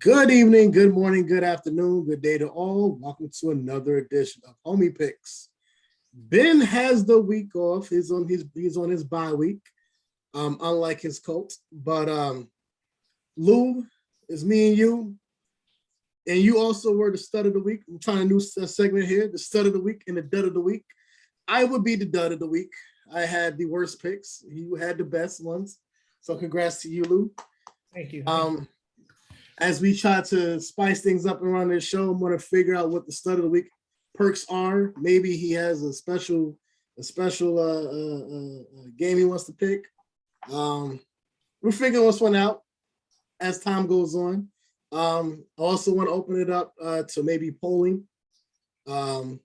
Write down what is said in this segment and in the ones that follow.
Good evening, good morning, good afternoon, good day to all. Welcome to another edition of Homie Picks. Ben has the week off. He's on his bye week, unlike his Colts. But Lou, is me and you also were the stud of the week. I'm trying a new segment here: the stud of the week and the dud of the week. I would be the dud of the week. I had the worst picks. You had the best ones. So congrats to you, Lou. Thank you. As we try to spice things up around this show, I'm going to figure out what the stud of the week perks are. Maybe he has a special game he wants to pick. We're figuring this one out as time goes on. I also want to open it up to maybe polling and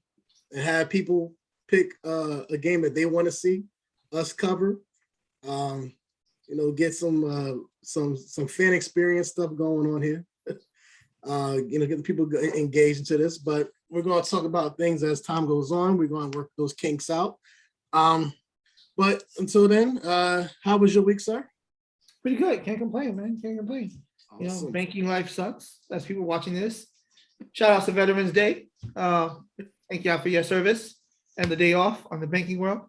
have people pick a game that they want to see us cover. Get some fan experience stuff going on here. Get the people engaged into this. But we're going to talk about things as time goes on. We're going to work those kinks out. But until then, how was your week, sir? Pretty good. Can't complain, man. Can't complain. Awesome. Banking life sucks. As people watching this, shout out to Veterans Day. Thank y'all for your service and the day off on the banking world.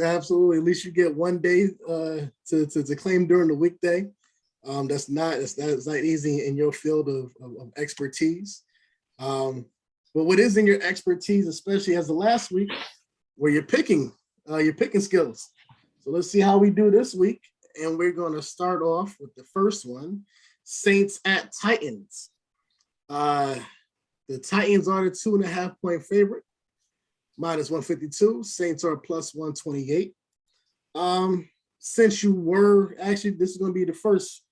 Absolutely. At least you get one day to claim during the weekday. That's not easy in your field of expertise. But what is in your expertise, especially as the last week, where you're picking skills. So let's see how we do this week. And we're going to start off with the first one, Saints at Titans. The Titans are the 2.5-point favorite. Minus 152. Saints are plus 128. Since you were actually, this is going to be the first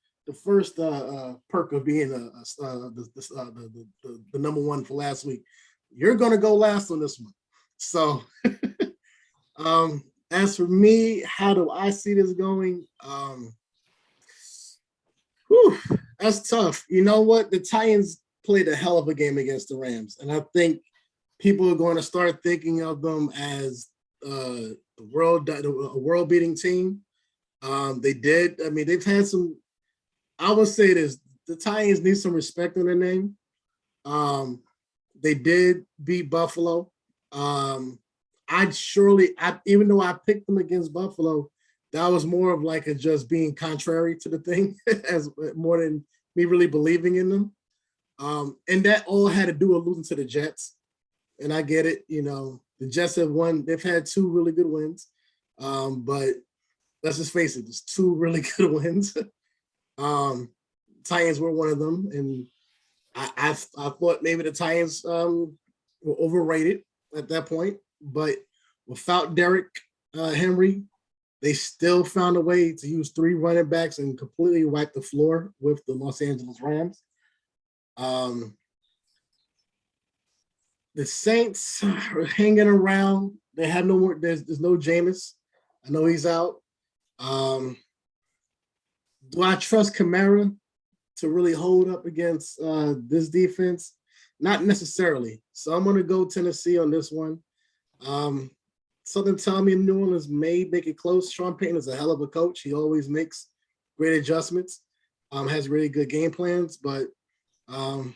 perk of being the number one for last week. You're going to go last on this one. So, as for me, how do I see this going? That's tough. You know what? The Titans played a hell of a game against the Rams, and I think people are going to start thinking of them as a world-beating team. They did. I mean, they've had some. I would say this: the Titans need some respect in their name. They did beat Buffalo. Even though I picked them against Buffalo, that was more of like a just being contrary to the thing, as more than me really believing in them. And that all had to do with losing to the Jets. And I get it, the Jets have won. They've had two really good wins. But let's just face it, there's two really good wins. Titans were one of them. And I thought maybe the Titans were overrated at that point. But without Derrick Henry, they still found a way to use three running backs and completely wipe the floor with the Los Angeles Rams. The Saints are hanging around. They have no more. There's no Jameis. I know he's out. Do I trust Kamara to really hold up against this defense? Not necessarily. So I'm going to go Tennessee on this one. Something telling me New Orleans may make it close. Sean Payton is a hell of a coach. He always makes great adjustments. Has really good game plans, but I'm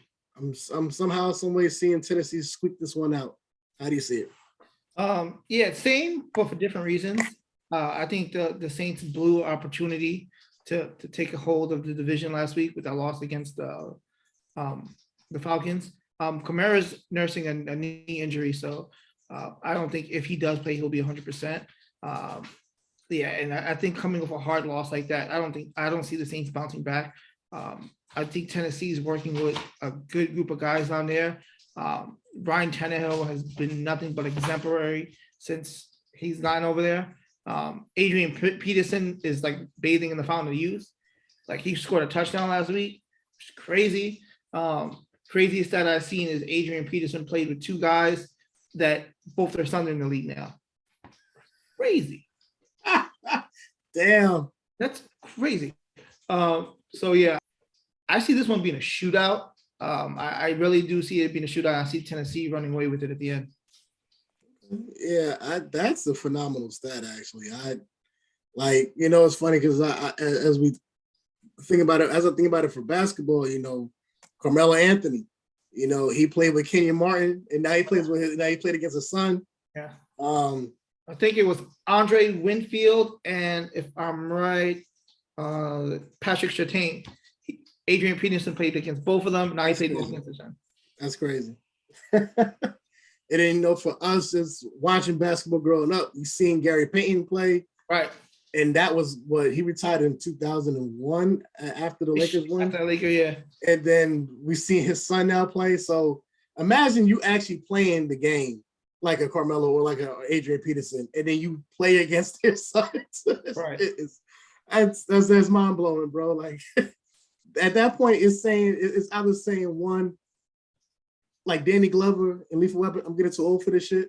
somehow, some way seeing Tennessee squeak this one out. How do you see it? Yeah, same, but for different reasons. I think the Saints blew an opportunity to take a hold of the division last week with that loss against the Falcons. Kamara's nursing a knee injury, so I don't think if he does play, he'll be 100%. And I think coming off a hard loss like that, I don't see the Saints bouncing back. I think Tennessee is working with a good group of guys down there. Ryan Tannehill has been nothing but exemplary since he's gotten over there. Adrian Peterson is like bathing in the fountain of youth. Like he scored a touchdown last week, which is crazy. Craziest stat I've seen is Adrian Peterson played with two guys that both their sons are in the league now. Crazy. Damn. That's crazy. So yeah, I see this one being a shootout. I really do see it being a shootout. I see Tennessee running away with it at the end. Yeah, that's a phenomenal stat, actually. It's funny because as we think about it, as I think about it for basketball, you know, Carmelo Anthony, you know, he played with Kenyon Martin, and now he plays with now he played against his son. Yeah. Um, I think it was Andre Winfield, and if I'm right, Patrick Surtain. Adrian Peterson played against both of them. Now he played both against his son. That's crazy. And then, you know, for us, just watching basketball growing up, you seen Gary Payton play. Right. And that was what he retired in 2001 after the Lakers won. After the Lakers, yeah. And then we see his son now play. So imagine you actually playing the game like a Carmelo or like a Adrian Peterson, and then you play against his son. Right. That's mind blowing, bro. Like at that point, I was saying one, like Danny Glover and Lethal Weapon, I'm getting too old for this shit,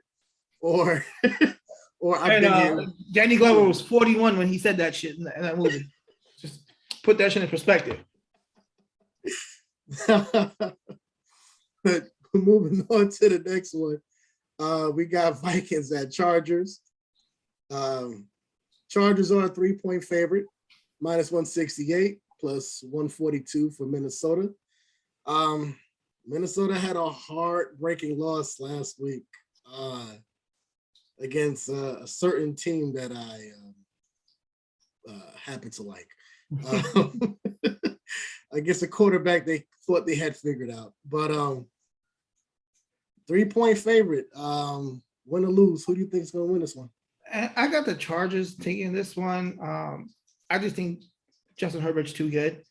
or I've been here. Danny Glover was 41 when he said that shit in that movie. Just put that shit in perspective. But moving on to the next one, we got Vikings at Chargers. Chargers are a 3-point favorite, -168, plus 142 for Minnesota. Minnesota had a heartbreaking loss last week against a certain team that I happen to like. Against a quarterback they thought they had figured out. But 3-point favorite, win or lose, who do you think is going to win this one? I got the Chargers taking this one. I just think Justin Herbert's too good.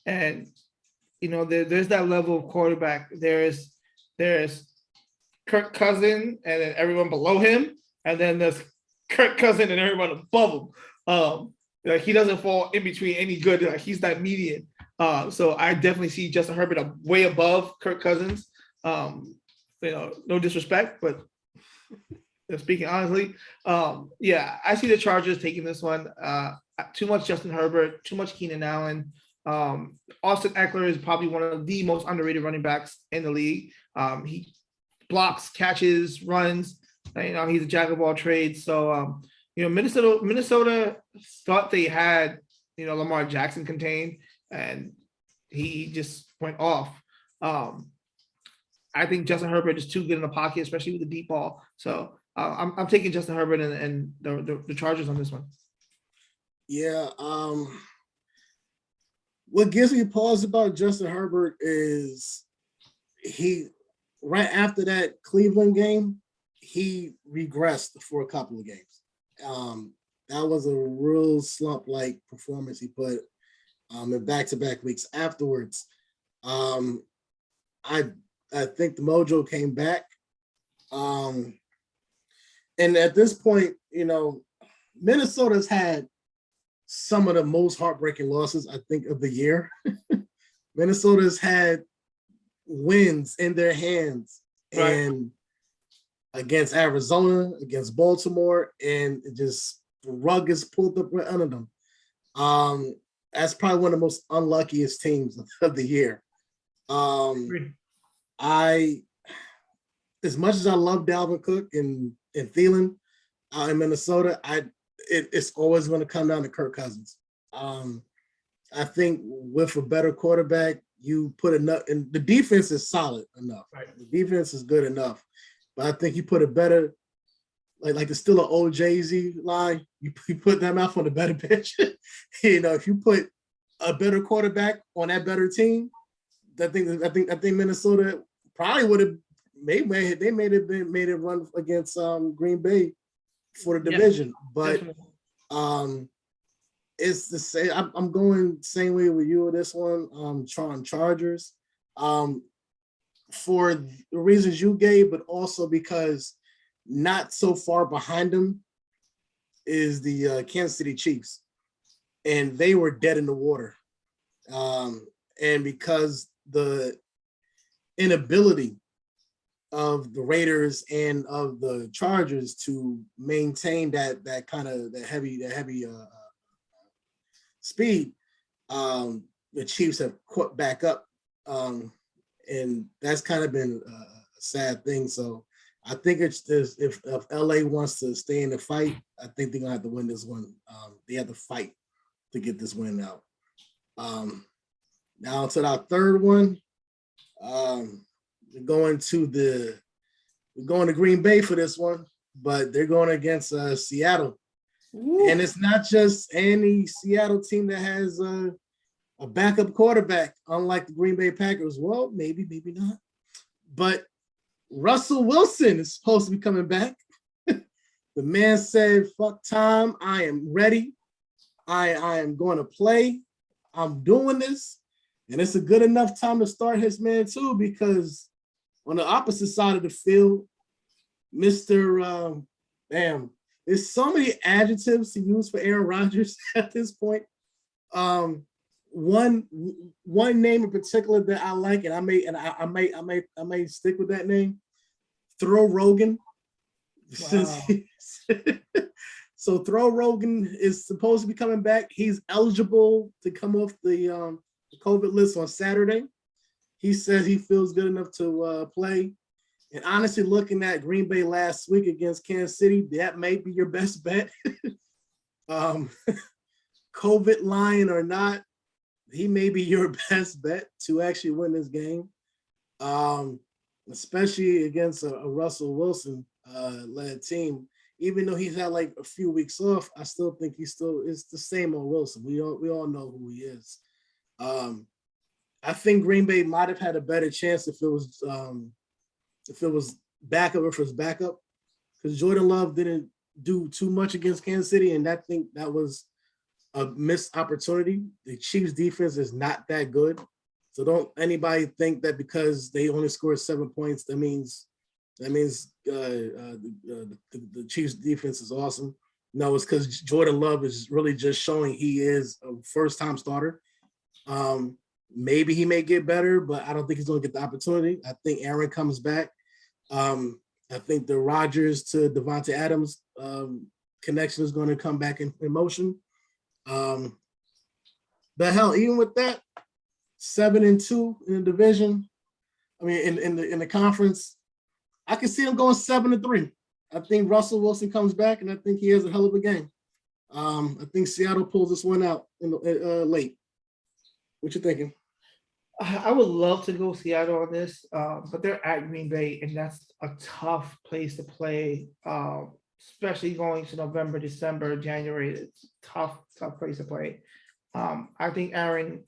And you know, there's that level of quarterback. There's Kirk Cousin and then everyone below him, and then there's Kirk Cousin and everyone above him. Like he doesn't fall in between any good. Like he's that median. So I definitely see Justin Herbert way above Kirk Cousins. You know, no disrespect, but speaking honestly, yeah, I see the Chargers taking this one. Too much Justin Herbert, too much Keenan Allen. Austin Eckler is probably one of the most underrated running backs in the league. He blocks, catches, runs. You know, he's a jack of all trades. So, you know, Minnesota thought they had, you know, Lamar Jackson contained, and he just went off. I think Justin Herbert is too good in the pocket, especially with the deep ball. So I'm taking Justin Herbert and the Chargers on this one. Yeah. What gives me pause about Justin Herbert is he, right after that Cleveland game, he regressed for a couple of games. That was a real slump-like performance he put in back-to-back weeks afterwards. I think the mojo came back. And at this point, you know, Minnesota's had some of the most heartbreaking losses, I think, of the year. Minnesota's had wins in their hands, right, and against Arizona, against Baltimore, and it just the rug is pulled up right under them. That's probably one of the most unluckiest teams of the year. As much as I love Dalvin Cook and Thielen in Minnesota, it's always going to come down to Kirk Cousins. I think with a better quarterback, you put enough, and the defense is solid enough. Right. The defense is good enough, but I think you put a better, like the still an old Jay-Z line, you put them out on a better bench. You know, if you put a better quarterback on that better team, I think Minnesota probably would have made it run against Green Bay for the division, but it's the same. I'm going the same way with you with this one. Chargers, for the reasons you gave, but also because not so far behind them is the Kansas City Chiefs, and they were dead in the water, and because the inability of the Raiders and of the Chargers to maintain that kind of heavy speed, the Chiefs have caught back up, and that's kind of been a sad thing. So I think it's this: if LA wants to stay in the fight, I think they're gonna have to win this one. They have to fight to get this win out. Now to our third one. We're going to Green Bay for this one, but they're going against Seattle. Woo. And it's not just any Seattle team that has a backup quarterback, unlike the Green Bay Packers. Well, maybe not. But Russell Wilson is supposed to be coming back. The man said, fuck time. I am ready. I am going to play. I'm doing this. And it's a good enough time to start his man too, because on the opposite side of the field, Mr. There's so many adjectives to use for Aaron Rodgers at this point. One name in particular that I like, and I may stick with that name. Throw Rogan. Wow. So Throw Rogan is supposed to be coming back. He's eligible to come off the COVID list on Saturday. He says he feels good enough to play. And honestly, looking at Green Bay last week against Kansas City, that may be your best bet. COVID line or not, he may be your best bet to actually win this game, especially against a Russell Wilson led team. Even though he's had like a few weeks off, I still think it's the same old Wilson. We all know who he is. I think Green Bay might have had a better chance if it was backup or first backup, because Jordan Love didn't do too much against Kansas City, and I think that was a missed opportunity. The Chiefs defense is not that good. So don't anybody think that because they only scored 7 points, that means the Chiefs defense is awesome. No, it's because Jordan Love is really just showing he is a first-time starter. Maybe he may get better, but I don't think he's going to get the opportunity. I think Aaron comes back. I think the Rodgers to Devontae Adams connection is going to come back in motion. But hell, even with that, 7-2 in the division. I mean, in the conference, I can see him going 7-3. I think Russell Wilson comes back, and I think he has a hell of a game. I think Seattle pulls this one out late. What you thinking? I would love to go Seattle on this, but they're at Green Bay, and that's a tough place to play, especially going to November, December, January. It's a tough place to play. I think Aaron,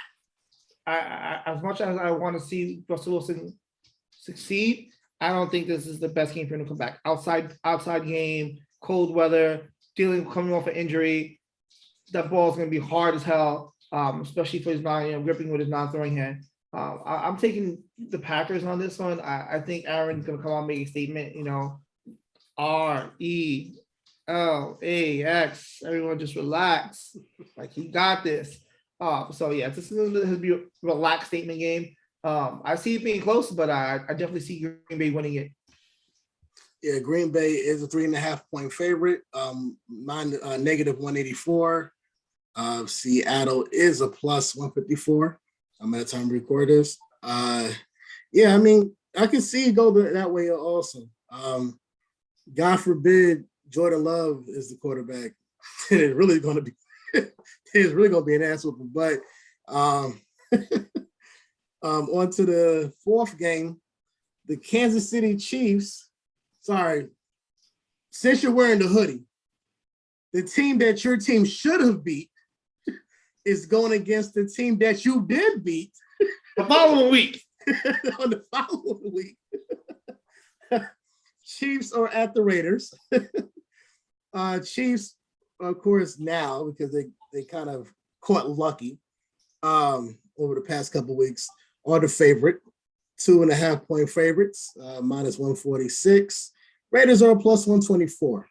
as much as I want to see Russell Wilson succeed, I don't think this is the best game for him to come back. Outside game, cold weather, coming off an injury, that ball is going to be hard as hell, especially for his gripping with his non-throwing hand. I'm taking the Packers on this one. I think Aaron's going to come out and make a statement, RELAX. Everyone just relax. Like, he got this. So yeah, this is going to be a relaxed statement game. I see it being close, but I definitely see Green Bay winning it. Yeah, Green Bay is a 3.5-point favorite. Negative 184. Seattle is a plus 154. I'm at the time to record this. Yeah, I mean, I can see it go that way also. God forbid Jordan Love is the quarterback. It's really going to be an ass whooping. But on to the fourth game, the Kansas City Chiefs. Sorry, since you're wearing the hoodie, the team that your team should have beat is going against the team that you did beat the following week. On the following week. Chiefs are at the Raiders. Chiefs, of course, now, because they kind of caught lucky over the past couple of weeks, are the favorite. 2.5-point favorites, minus 146. Raiders are a plus 124.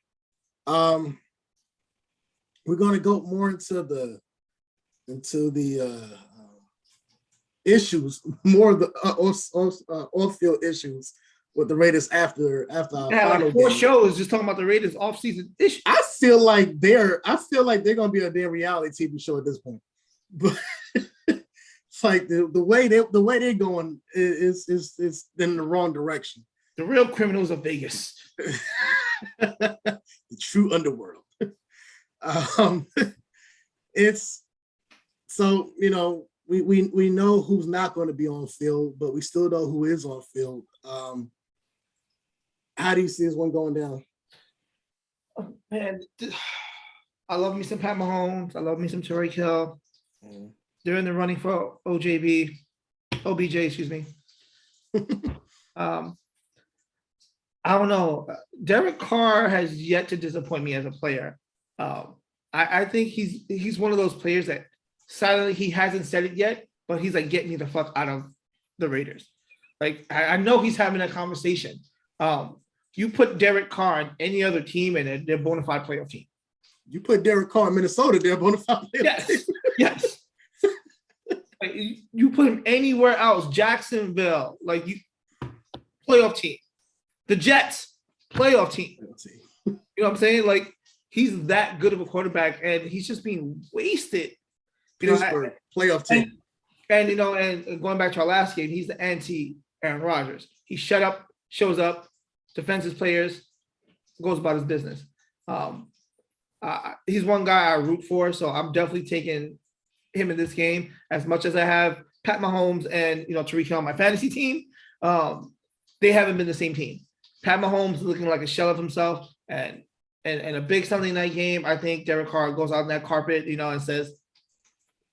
We're going to go more into the issues, more of the off-field issues with the Raiders after our final like 4 game. shows just talking about the Raiders off-season issues. I feel like they're gonna be a damn reality TV show at this point. But it's like the way they're going is in the wrong direction. The real criminals of Vegas. The true underworld. It's So, you know, we know who's not going to be on field, but we still know who is on field. How do you see this one going down? Man, I love me some Pat Mahomes. I love me some Tyreek Hill. They're in the running for OBJ, excuse me. I don't know. Derek Carr has yet to disappoint me as a player. I think he's one of those players that silently, he hasn't said it yet, but he's like, get me the fuck out of the Raiders. Like, I know he's having a conversation. You put Derek Carr on any other team and they're a bona fide playoff team. You put Derek Carr in Minnesota, they're a bona fide playoff team. Yes. Like, you put him anywhere else, Jacksonville, like you playoff team. The Jets, playoff team. You know what I'm saying? Like, he's that good of a quarterback, and he's just being wasted. Pittsburgh, playoff team. And you know, and going back to our last game, he's the anti Aaron Rodgers. He shut up, shows up, defends his players, goes about his business. He's one guy I root for, so I'm definitely taking him in this game as much as I have Pat Mahomes and, you know, Tyreek Hill on my fantasy team. They haven't been the same team. Pat Mahomes looking like a shell of himself, and a big Sunday night game, I think Derek Carr goes out on that carpet, you know, and says,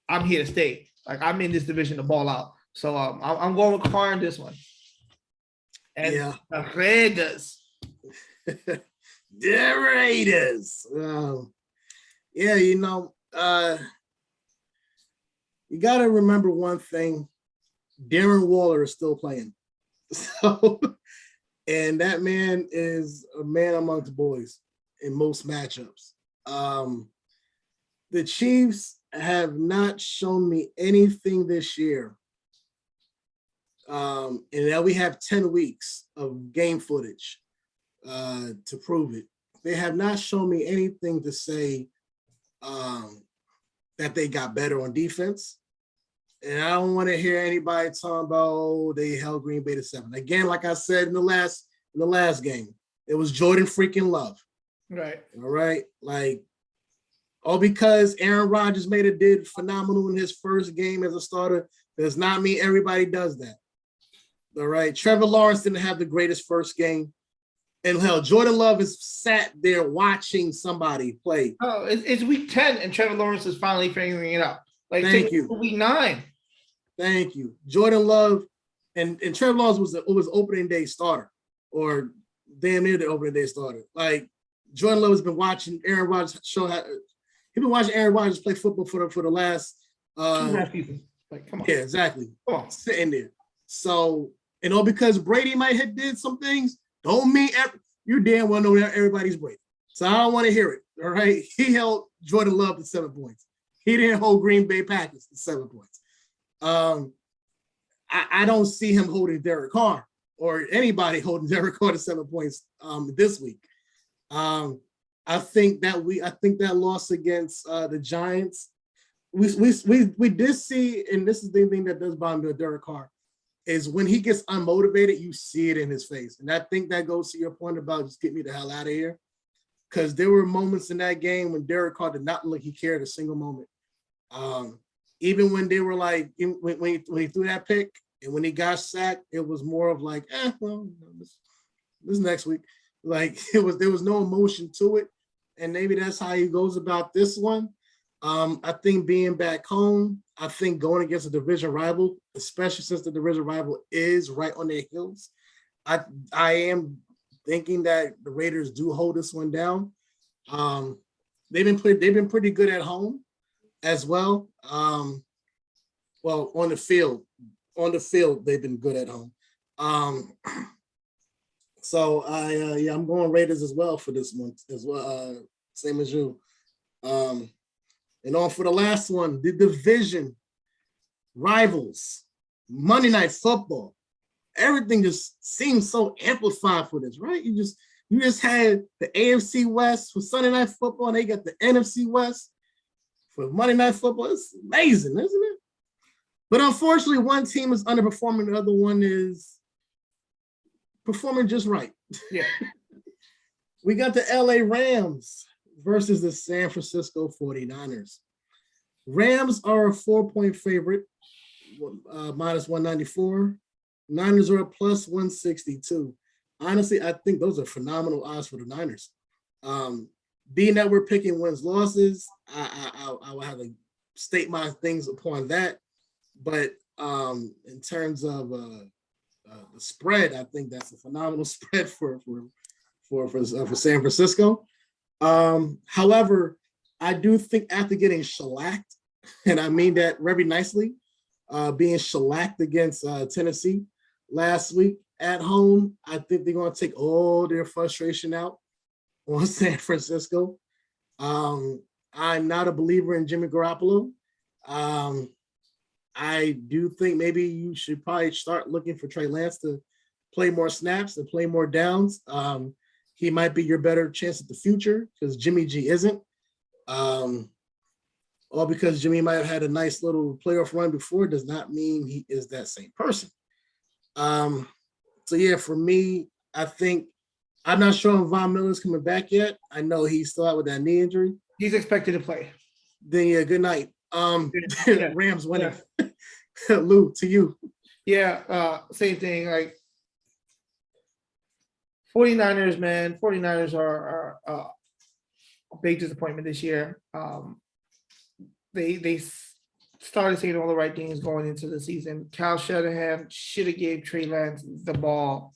I'm here to stay. Like, I'm in this division to ball out. So I'm going with Carr in this one. And the Raiders. The Raiders. Yeah, you know, you got to remember one thing. Darren Waller is still playing. So, and that man is a man amongst boys in most matchups. The Chiefs have not shown me anything this year. And now we have 10 weeks of game footage to prove it. They have not shown me anything to say that they got better on defense. And I don't want to hear anybody talking about, oh, they held Green Bay to 7. Again, like I said in the last game, it was Jordan freaking Love. Right. All right. Like, all because Aaron Rodgers did phenomenal in his first game as a starter does not mean everybody does that. All right. Trevor Lawrence didn't have the greatest first game. And hell, Jordan Love is sat there watching somebody play. Oh, it's week 10 and Trevor Lawrence is finally figuring it out. Like, thank you. Week 9. Thank you. Jordan Love and Trevor Lawrence was opening day starter, or damn near the opening day starter. Like, Jordan Love has been watching Aaron Rodgers he's been watching Aaron Rodgers play football for the last 2.5 seasons. Like, come on. Yeah, exactly. Come on. Sitting there. So, and all because Brady might have did some things, don't mean you damn well know everybody's Brady. So I don't want to hear it. All right. He held Jordan Love to 7 points. He didn't hold Green Bay Packers to 7 points. I don't see him holding Derek Carr or anybody holding Derek Carr to 7 points this week. I think that loss against the Giants, we did see, and this is the thing that does bother me with Derek Carr, is when he gets unmotivated, you see it in his face. And I think that goes to your point about just get me the hell out of here. Because there were moments in that game when Derek Carr did not look like he cared a single moment. Even when they were like, when he threw that pick and when he got sacked, it was more of like, well, this next week. Like, there was no emotion to it. And maybe that's how he goes about this one. I think being back home, I think going against a division rival, especially since the division rival is right on their heels, I am thinking that the Raiders do hold this one down. They've been pretty good at home as well. Well, on the field, they've been good at home. So I'm going Raiders as well for this one as well. Same as you. And on for the last one, the division rivals, Monday Night Football. Everything just seems so amplified for this, right? You just had the AFC West for Sunday Night Football, and they got the NFC West for Monday Night Football. It's amazing, isn't it? But unfortunately, one team is underperforming, the other one is performing just right. Yeah. We got the LA Rams versus the San Francisco 49ers. Rams are a 4-point favorite, minus 194. Niners are a plus 162. Honestly, I think those are phenomenal odds for the Niners. Being that we're picking wins losses, I will have to state my things upon that. But in terms of the spread, I think that's a phenomenal spread for San Francisco. However, I do think after getting shellacked, and I mean that very nicely, being shellacked against Tennessee last week at home, I think they're going to take all their frustration out on San Francisco. I'm not a believer in Jimmy Garoppolo. I do think maybe you should probably start looking for Trey Lance to play more snaps and play more downs. He might be your better chance at the future because Jimmy G isn't. All because Jimmy might have had a nice little playoff run before does not mean he is that same person. So yeah, for me, I think I'm not sure if Von Miller's coming back yet. I know he's still out with that knee injury. He's expected to play. Then yeah, good night. Yeah. Rams winning. Yeah. Lou, to you. Yeah, same thing. Like 49ers, man. 49ers are a big disappointment this year. They started saying all the right things going into the season. Kyle Shanahan should have gave Trey Lance the ball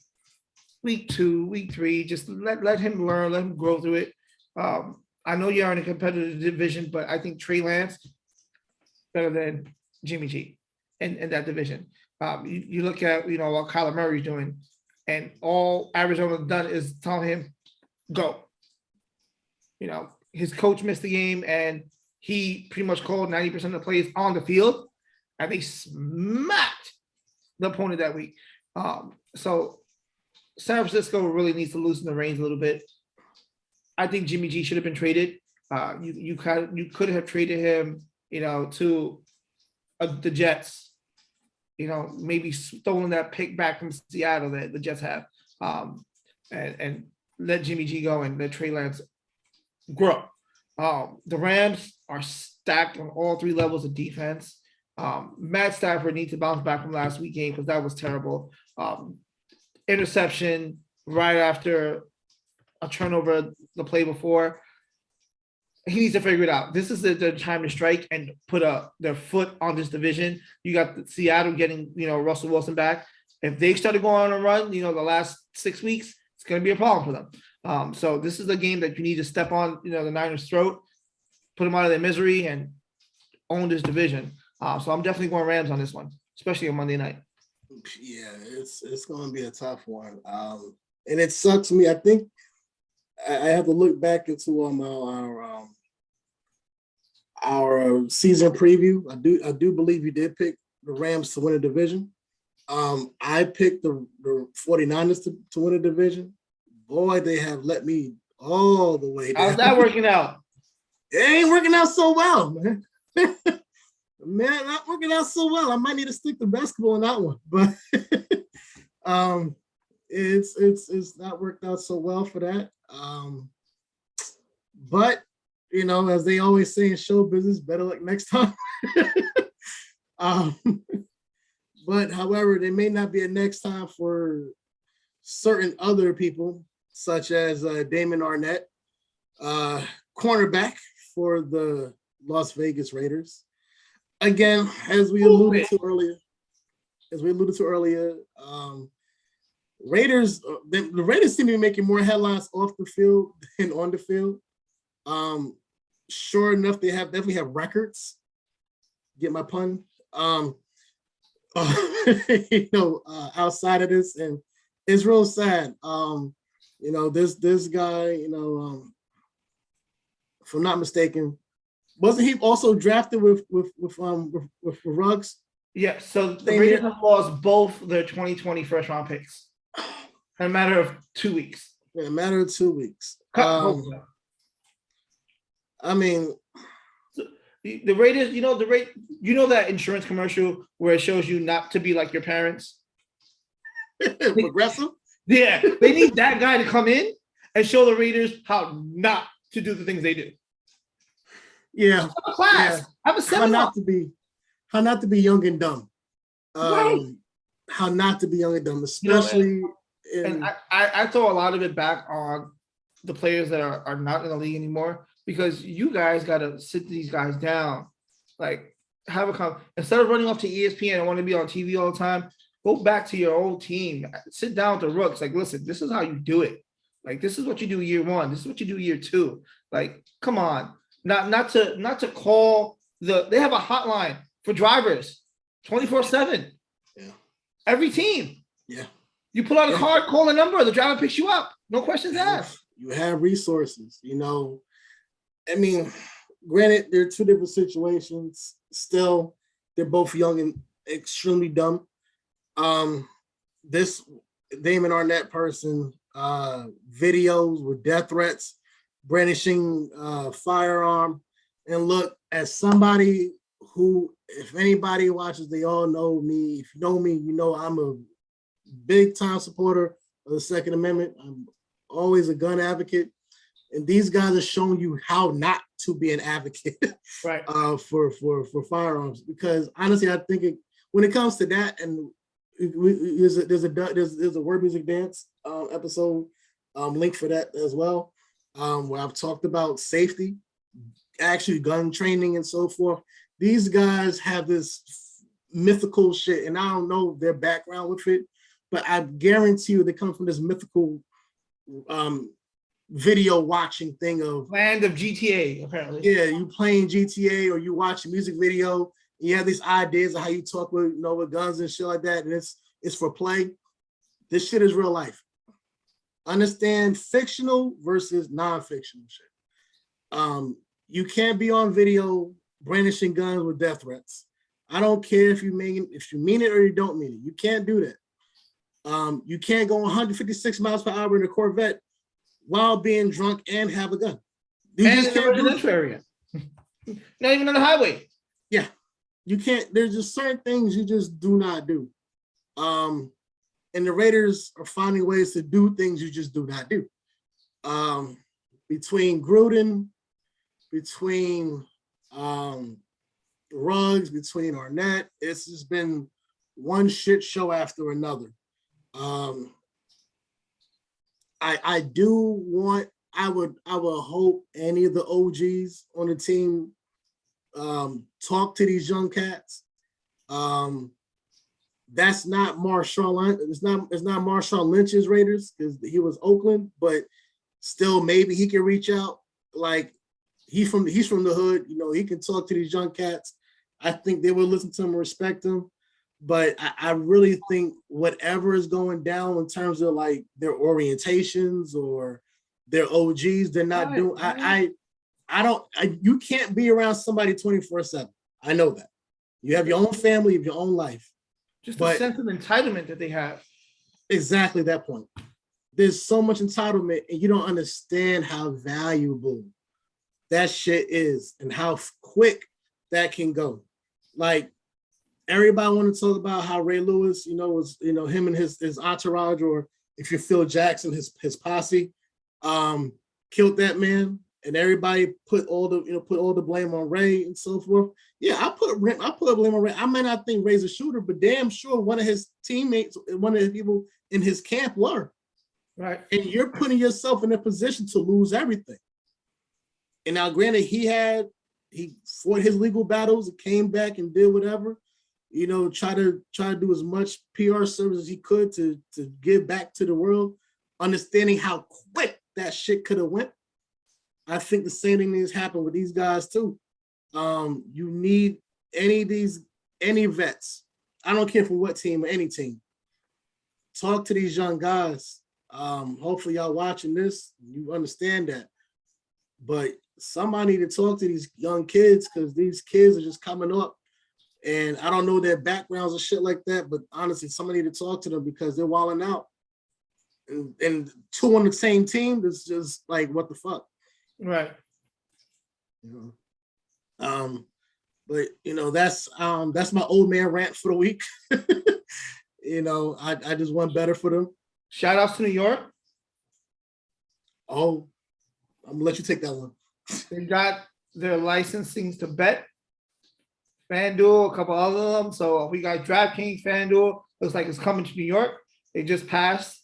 week 2, week 3. Just let him learn, let him grow through it. I know you're in a competitive division, but I think Trey Lance better than Jimmy G in that division. You look at what Kyler Murray's doing, and all Arizona's done is tell him go. His coach missed the game, and he pretty much called 90% of the plays on the field, and they smacked the opponent that week. So San Francisco really needs to loosen the reins a little bit. I think Jimmy G should have been traded. You could have traded him, to the Jets. Maybe stolen that pick back from Seattle that the Jets have, and let Jimmy G go and let Trey Lance grow. The Rams are stacked on all 3 levels of defense. Matt Stafford needs to bounce back from last week's game because that was terrible. Interception right after a turnover the play before. He needs to figure it out. This is the time to strike and put their foot on this division. You got Seattle getting, Russell Wilson back. If they started going on a run, the last 6 weeks, it's going to be a problem for them. So this is a game that you need to step on, the Niners' throat, put them out of their misery, and own this division. So I'm definitely going Rams on this one, especially on Monday night. Yeah, it's going to be a tough one. And it sucks me. I think I have to look back into our season preview. I do believe you did pick the Rams to win a division. I picked the 49ers to win a division. Boy, they have let me all the way down. How's that working out? It ain't working out so well, man. Man, not working out so well. I might need to stick to basketball on that one, but it's not worked out so well for that. But as they always say in show business, better luck next time. But however, there may not be a next time for certain other people, such as Damon Arnett, cornerback for the Las Vegas Raiders. Again, as we alluded to earlier, Raiders, the Raiders seem to be making more headlines off the field than on the field. Sure enough, they definitely have records. Get my pun? Outside of this, and it's real sad. This guy, if I'm not mistaken, wasn't he also drafted with Ruggs? Yeah, so the Raiders have lost both their 2020 first round picks in a matter of 2 weeks. In a matter of 2 weeks. I mean, the Raiders, that insurance commercial where it shows you not to be like your parents? Progressive? Yeah, they need that guy to come in and show the Raiders how not to do the things they do. Yeah, Have a class. yeah. Have a How seminar. not to be young and dumb. Right. How not to be young and dumb, You know, especially and in I throw a lot of it back on the players that are not in the league anymore, because you guys got to sit these guys down, like have a instead of running off to ESPN and want to be on TV all the time. Go back to your old team, sit down with the rooks. Like, listen, this is how you do it. Like, this is what you do year one. This is what you do year two. Like, come on, not to call they have a hotline for drivers 24/7. yeah, Every team. yeah. You pull out a Yeah. card, call a number, the driver picks you up. No questions asked. You have resources, I mean, granted, they're two different situations. Still, they're both young and extremely dumb. This Damon Arnett person, videos with death threats, brandishing firearm, and look, as somebody who, if anybody watches, they all know me. If you know me, you know I'm a big time supporter of the Second Amendment. I'm always a gun advocate, and these guys have shown you how not to be an advocate, right? For firearms. Because honestly, I think when it comes to that, and there's a word music dance episode link for that as well, where I've talked about safety, actually gun training and so forth. These guys have this mythical shit, and I don't know their background with it, but I guarantee you they come from this mythical video watching thing of land of GTA, apparently. Yeah, you playing GTA or you watch a music video, and you have these ideas of how you talk with with guns and shit like that, and it's for play. This shit is real life. Understand fictional versus non-fictional shit. You can't be on video brandishing guns with death threats. I don't care if you mean it or you don't mean it. You can't do that. You can't go 156 miles per hour in a Corvette while being drunk and have a gun. You and just in the can't residential area. Not even on the highway. Yeah, you can't. There's just certain things you just do not do. And the Raiders are finding ways to do things you just do not do. Between Gruden, between Ruggs, between Arnett, it's just been one shit show after another. I would hope any of the OGs on the team talk to these young cats. That's not Marshawn. It's not Marshawn Lynch's Raiders, because he was Oakland, but still maybe he can reach out. Like he's from the hood, he can talk to these young cats. I think they will listen to him and respect him. But I really think whatever is going down in terms of like their orientations or their OGs, they're not doing. You can't be around somebody 24/7. I know that. You have your own family, you have your own life. Just the sense of entitlement that they have. Exactly that point. There's so much entitlement, and you don't understand how valuable that shit is and how quick that can go. Like, everybody want to talk about how Ray Lewis, was him and his entourage, or if you're Phil Jackson, his posse, killed that man, and everybody put all the blame on Ray and so forth. Yeah, I put blame on Ray. I might not think Ray's a shooter, but damn sure one of his teammates, one of the people in his camp were. Right. And you're putting yourself in a position to lose everything. And now, granted, he fought his legal battles and came back and did whatever. Try to do as much PR service as he could to give back to the world, understanding how quick that shit could have went. I think the same thing has happened with these guys too. You need any vets. I don't care for what team or any team. Talk to these young guys. Hopefully y'all watching this, you understand that. But somebody need to talk to these young kids, because these kids are just coming up. And I don't know their backgrounds and shit like that, but honestly, somebody need to talk to them, because they're wilding out. And two on the same team, it's just like, what the fuck? Right. But that's my old man rant for the week. I just want better for them. Shout outs to New York. Oh, I'm gonna let you take that one. They got their licensings to bet. FanDuel, a couple other of them. So we got DraftKings, FanDuel. Looks like it's coming to New York. They just passed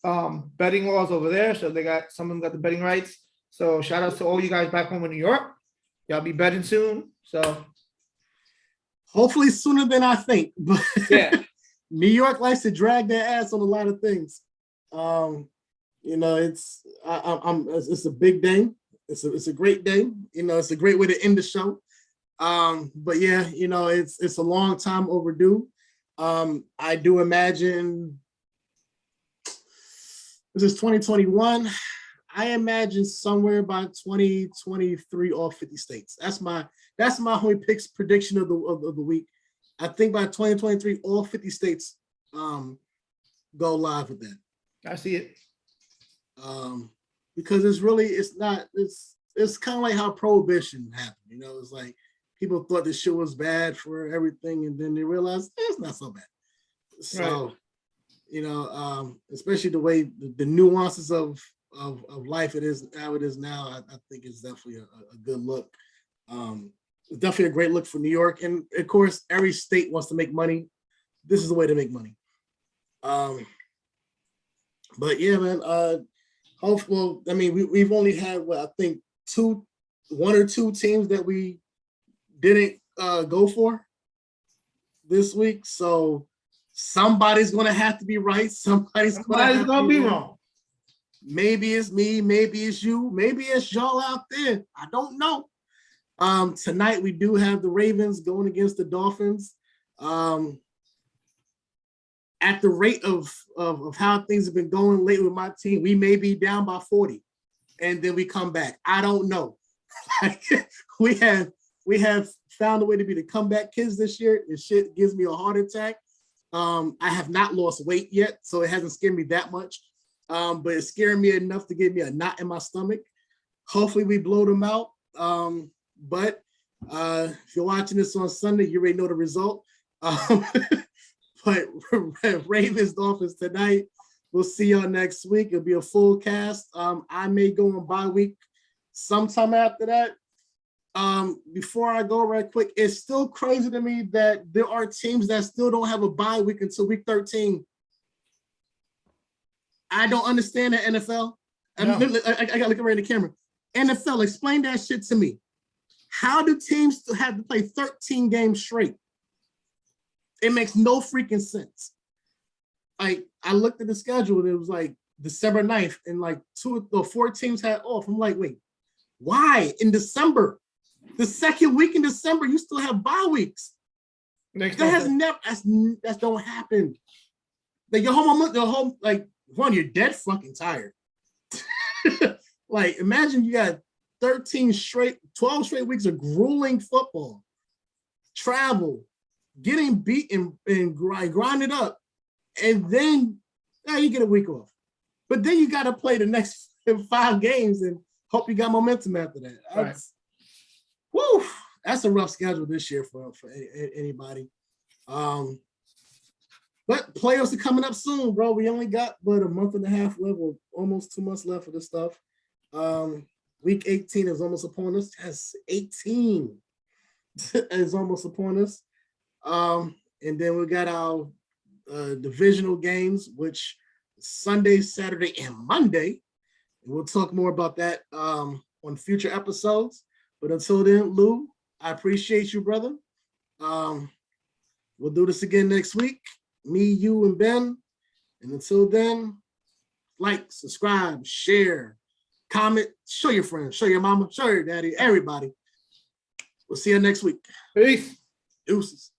betting laws over there, so they got some of them got the betting rights. So shout outs to all you guys back home in New York. Y'all be betting soon. So hopefully sooner than I think. But yeah, New York likes to drag their ass on a lot of things. You know, it's a big day. It's a great day. You know, it's a great way to end the show. But yeah, you know, it's a long time overdue. I do imagine this is 2021. I imagine somewhere by 2023, all 50 states. That's my homie picks prediction of the week. I think by 2023, all 50 states go live with that. I see it. Because it's kind of like how prohibition happened. You know, it's like people thought this shit was bad for everything, and then they realized it's not so bad. So, right. You know, especially the way the nuances of life it is now, I think it's definitely a good look. It's definitely a great look for New York, and of course, every state wants to make money. This is the way to make money. But yeah, man. Hopefully, I mean, we've only had I think one or two teams that we didn't go for this week. So somebody's gonna have to be right. Somebody's gonna be wrong. Maybe it's me, maybe it's you, maybe it's y'all out there. I don't know. Tonight we do have the Ravens going against the Dolphins. At the rate of how things have been going lately with my team, we may be down by 40, and then we come back. I don't know. we have found a way to be the comeback kids this year. This shit gives me a heart attack. I have not lost weight yet, so it hasn't scared me that much. But it's scaring me enough to give me a knot in my stomach. Hopefully we blow them out. But if you're watching this on Sunday, you already know the result. But Ravens Dolphins tonight. We'll see y'all next week. It'll be a full cast. I may go on bye week sometime after that. Before I go right quick, it's still crazy to me that there are teams that still don't have a bye week until week 13. I don't understand the NFL. No. I got to look right at the camera. NFL, explain that shit to me. How do teams still have to play 13 games straight? It makes no freaking sense. Like, I looked at the schedule and it was like December 9th and like 2 or 4 teams had off. I'm like, wait, why in December? The second week in December, you still have bye weeks. That has never, that's don't happen. Like your home, like, Ron, you're dead fucking tired. Like, imagine you got 12 straight weeks of grueling football, travel, getting beaten and grind it up, and then now you get a week off. But then you got to play the next 5 games and hope you got momentum after that. Right. Woo, that's a rough schedule this year for anybody. But playoffs are coming up soon, bro. We only got a month and a half left, or almost 2 months left for this stuff. Week 18 is almost upon us. Yes, 18 is almost upon us. And then we got our divisional games, which Sunday, Saturday, and Monday. And we'll talk more about that on future episodes. But until then, Lou, I appreciate you, brother. We'll do this again next week. Me, you, and Ben. And until then, like, subscribe, share, comment, show your friends, show your mama, show your daddy, everybody. We'll see you next week. Peace. Deuces.